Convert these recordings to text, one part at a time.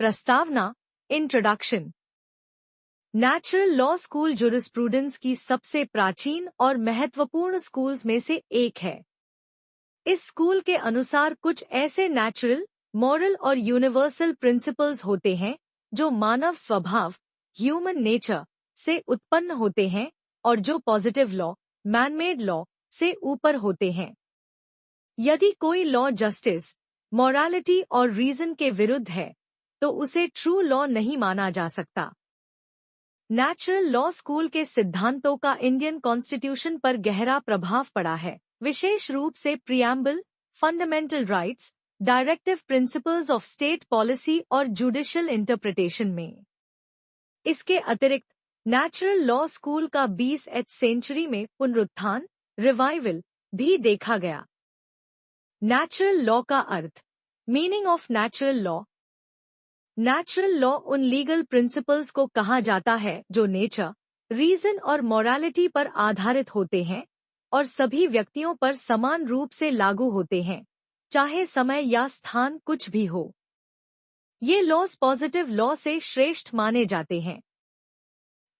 प्रस्तावना, introduction. Natural law school jurisprudence की सबसे प्राचीन और महत्वपूर्ण स्कूल्स में से एक है। इस स्कूल के अनुसार कुछ ऐसे नेचुरल, मॉरल और यूनिवर्सल प्रिंसिपल्स होते हैं जो मानव स्वभाव, ह्यूमन नेचर से उत्पन्न होते हैं और जो पॉजिटिव लॉ, मैनमेड लॉ से ऊपर होते हैं। यदि कोई लॉ जस्टिस, मॉरालिटी और रीजन के विरुद्ध है तो उसे ट्रू लॉ नहीं माना जा सकता। नेचुरल लॉ स्कूल के सिद्धांतों का इंडियन कॉन्स्टिट्यूशन पर गहरा प्रभाव पड़ा है, विशेष रूप से preamble, fundamental rights, directive principles of state policy और जुडिशियल इंटरप्रिटेशन में। इसके अतिरिक्त नेचुरल लॉ स्कूल का 20वीं सेंचुरी में पुनरुत्थान, रिवाइवल भी देखा गया। नेचुरल लॉ का अर्थ, meaning of natural law. Natural law उन लीगल प्रिंसिपल्स को कहा जाता है जो नेचर, रीजन और मॉरालिटी पर आधारित होते हैं और सभी व्यक्तियों पर समान रूप से लागू होते हैं, चाहे समय या स्थान कुछ भी हो। ये लॉज पॉजिटिव लॉ से श्रेष्ठ माने जाते हैं।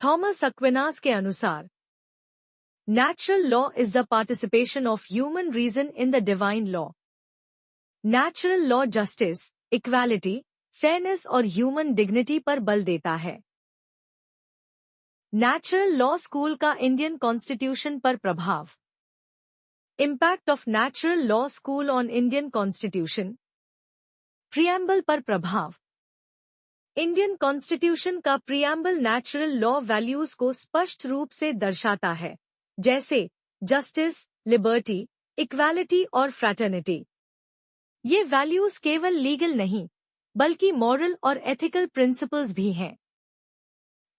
थॉमस एक्विनास के अनुसार natural law is the participation of human reason in the divine law. Natural law justice, equality, fairness और ह्यूमन डिग्निटी पर बल देता है। नेचुरल लॉ स्कूल का इंडियन कॉन्स्टिट्यूशन पर प्रभाव। Impact of natural law school on Indian constitution. Preamble पर प्रभाव। इंडियन कॉन्स्टिट्यूशन का प्रियम्बल नेचुरल लॉ वैल्यूज को स्पष्ट रूप से दर्शाता है, जैसे जस्टिस, लिबर्टी, इक्वालिटी और फ्रैटर्निटी। ये वैल्यूज केवल लीगल नहीं बल्कि मॉरल और एथिकल प्रिंसिपल्स भी हैं।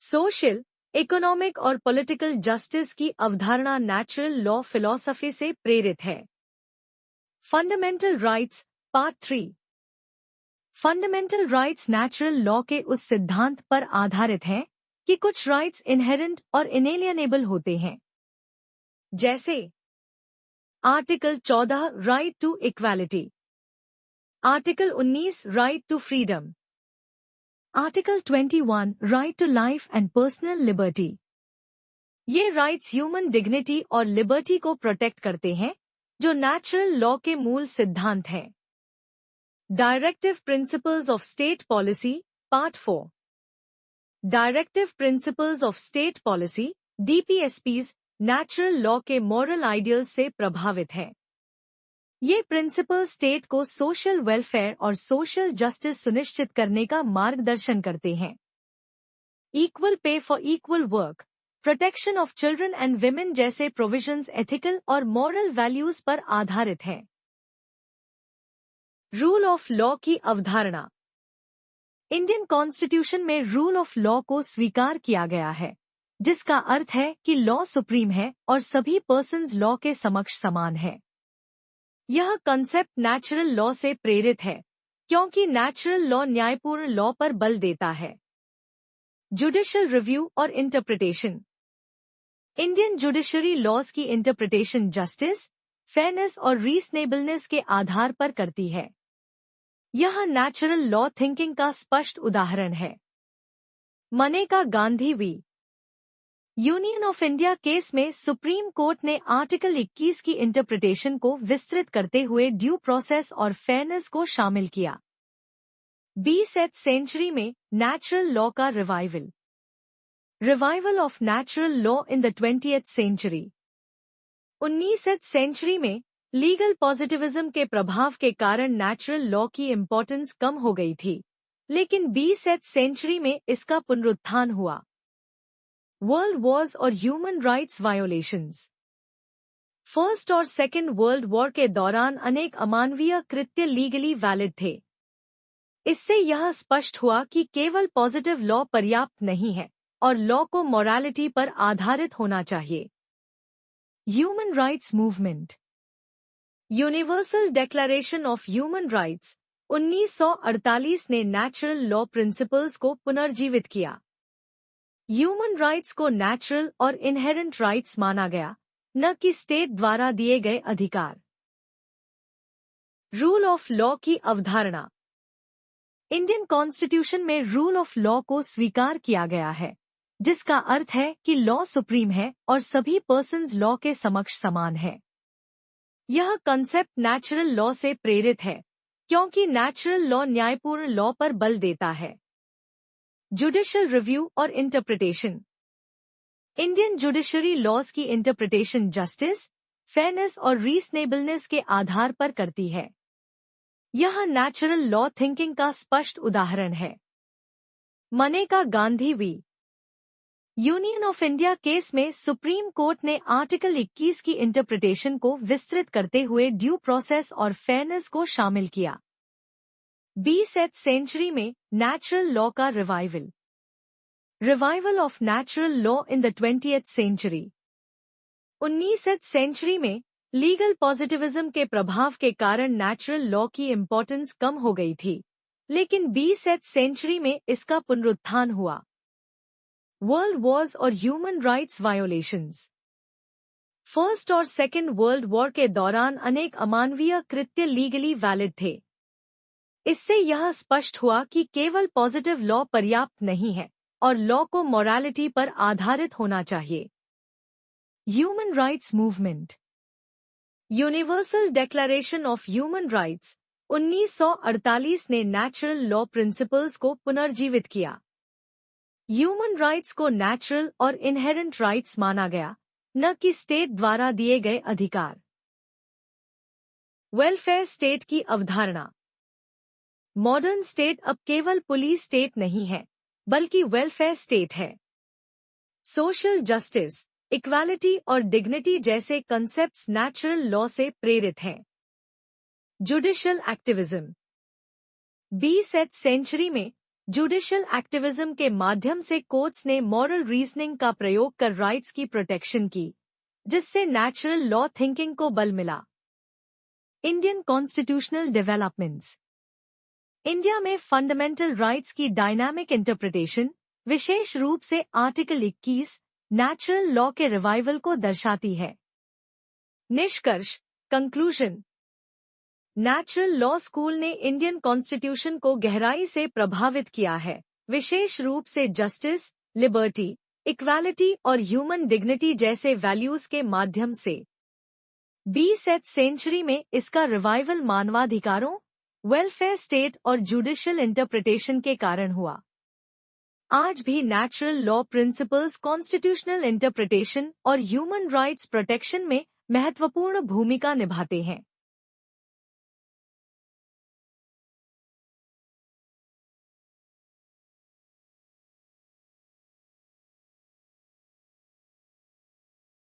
सोशल, इकोनॉमिक और पॉलिटिकल जस्टिस की अवधारणा नेचुरल लॉ फिलॉसफी से प्रेरित है। Fundamental rights, part 3। Fundamental rights natural law के उस सिद्धांत पर आधारित हैं कि कुछ राइट्स इनहेरेंट और इनएलियनेबल होते हैं, जैसे article 14 right to equality, article 19 right to freedom, article 21 right to life and personal liberty. ये राइट्स ह्यूमन डिग्निटी और लिबर्टी को प्रोटेक्ट करते हैं, जो नेचुरल लॉ के मूल सिद्धांत हैं। Directive principles of state policy, part 4। Directive principles of state policy, DPSPs, natural law के मॉरल आइडियल्स से प्रभावित है। ये प्रिंसिपल स्टेट को सोशल वेलफेयर और सोशल जस्टिस सुनिश्चित करने का मार्गदर्शन करते हैं। Equal pay for equal work, protection of children and women जैसे प्रोविजंस एथिकल और मॉरल वैल्यूज पर आधारित हैं। रूल ऑफ लॉ की अवधारणा। इंडियन कॉन्स्टिट्यूशन में रूल ऑफ लॉ को स्वीकार किया गया है, जिसका अर्थ है कि लॉ सुप्रीम है और सभी पर्सन्स लॉ के समक्ष समान है। यह कंसेप्ट नेचुरल लॉ से प्रेरित है, क्योंकि नेचुरल लॉ न्यायपूर्ण लॉ पर बल देता है। जुडिशियल रिव्यू और इंटरप्रिटेशन। इंडियन जुडिशरी लॉज की इंटरप्रिटेशन जस्टिस, फेयरनेस और रीजनेबलनेस के आधार पर करती है। यह नेचुरल लॉ थिंकिंग का स्पष्ट उदाहरण है। Maneka Gandhi v. Union of India case में सुप्रीम कोर्ट ने आर्टिकल 21 की इंटरप्रिटेशन को विस्तृत करते हुए ड्यू प्रोसेस और फेयरनेस को शामिल किया। 20वीं सेंचुरी में नेचुरल लॉ का revival. Revival of natural law in the 20th century. 19वीं सेंचुरी में लीगल पॉजिटिविज्म के प्रभाव के कारण नेचुरल लॉ की इम्पोर्टेंस कम हो गई थी, लेकिन 20वीं सेंचुरी में इसका पुनरुत्थान हुआ। वर्ल्ड वॉर्स और ह्यूमन राइट्स वायोलेशंस। फर्स्ट और सेकेंड वर्ल्ड वॉर के दौरान अनेक अमानवीय कृत्य लीगली वैलिड थे। इससे यह स्पष्ट हुआ कि केवल पॉजिटिव लॉ पर्याप्त नहीं है और लॉ को मॉरालिटी पर आधारित होना चाहिए। Human rights movement. Universal declaration of human rights 1948 ने नेचुरल लॉ प्रिंसिपल्स को पुनर्जीवित किया। ह्यूमन राइट्स को नेचुरल और इनहेरेंट राइट्स माना गया, न कि स्टेट द्वारा दिए गए अधिकार। रूल ऑफ लॉ की अवधारणा। इंडियन कॉन्स्टिट्यूशन में रूल ऑफ लॉ को स्वीकार किया गया है, जिसका अर्थ है कि लॉ सुप्रीम है और सभी पर्सन्स लॉ के समक्ष समान है। यह कंसेप्ट नेचुरल लॉ से प्रेरित है, क्योंकि नेचुरल लॉ न्यायपूर्ण लॉ पर बल देता है। जुडिशियल रिव्यू और इंटरप्रिटेशन। इंडियन जुडिशरी लॉज की इंटरप्रिटेशन जस्टिस, फेयरनेस और रीजनेबलनेस के आधार पर करती है। यह नेचुरल लॉ थिंकिंग का स्पष्ट उदाहरण है। Maneka Gandhi v. Union of India case में सुप्रीम कोर्ट ने आर्टिकल 21 की इंटरप्रिटेशन को विस्तृत करते हुए ड्यू प्रोसेस और फेयरनेस को शामिल किया। 20वीं सेंचुरी में नेचुरल लॉ का revival of natural law in the 20th century. 19वीं सेंचुरी में लीगल पॉजिटिविज्म के प्रभाव के कारण नेचुरल लॉ की इम्पोर्टेंस कम हो गई थी, लेकिन 20वीं सेंचुरी में इसका पुनरुत्थान हुआ। वर्ल्ड वॉर्स और ह्यूमन राइट्स वायोलेशंस। फर्स्ट और सेकेंड वर्ल्ड वॉर के दौरान अनेक अमानवीय कृत्य लीगली वैलिड थे। इससे यह स्पष्ट हुआ कि केवल पॉजिटिव लॉ पर्याप्त नहीं है और लॉ को मोरालिटी पर आधारित होना चाहिए। Human rights movement. Universal declaration of human rights 1948 ने नेचुरल लॉ प्रिंसिपल्स को पुनर्जीवित किया। ह्यूमन राइट्स को नेचुरल और इनहेरेंट राइट्स माना गया, न कि स्टेट द्वारा दिए गए अधिकार। वेलफेयर स्टेट की अवधारणा। मॉडर्न स्टेट अब केवल पुलिस स्टेट नहीं है, बल्कि वेलफेयर स्टेट है। सोशल जस्टिस, इक्वालिटी और डिग्निटी जैसे कंसेप्ट्स नेचुरल लॉ से प्रेरित हैं। Judicial activism. 20वीं सेंचुरी में जुडिशियल एक्टिविज्म के माध्यम से कोर्ट्स ने मॉरल रीजनिंग का प्रयोग कर राइट्स की प्रोटेक्शन की, जिससे नेचुरल लॉ थिंकिंग को बल मिला। Indian constitutional developments. इंडिया में फंडामेंटल राइट्स की डायनामिक इंटरप्रिटेशन, विशेष रूप से आर्टिकल 21, नेचुरल लॉ के रिवाइवल को दर्शाती है। निष्कर्ष, कंक्लूजन। नेचुरल लॉ स्कूल ने इंडियन कॉन्स्टिट्यूशन को गहराई से प्रभावित किया है, विशेष रूप से जस्टिस, लिबर्टी, इक्वालिटी और ह्यूमन डिग्निटी जैसे वैल्यूज के माध्यम से। 20वीं सेंचुरी में इसका रिवाइवल मानवाधिकारों, वेलफेयर स्टेट और जुडिशियल इंटरप्रिटेशन के कारण हुआ। आज भी natural law principles constitutional interpretation और ह्यूमन राइट्स प्रोटेक्शन में महत्वपूर्ण भूमिका निभाते हैं।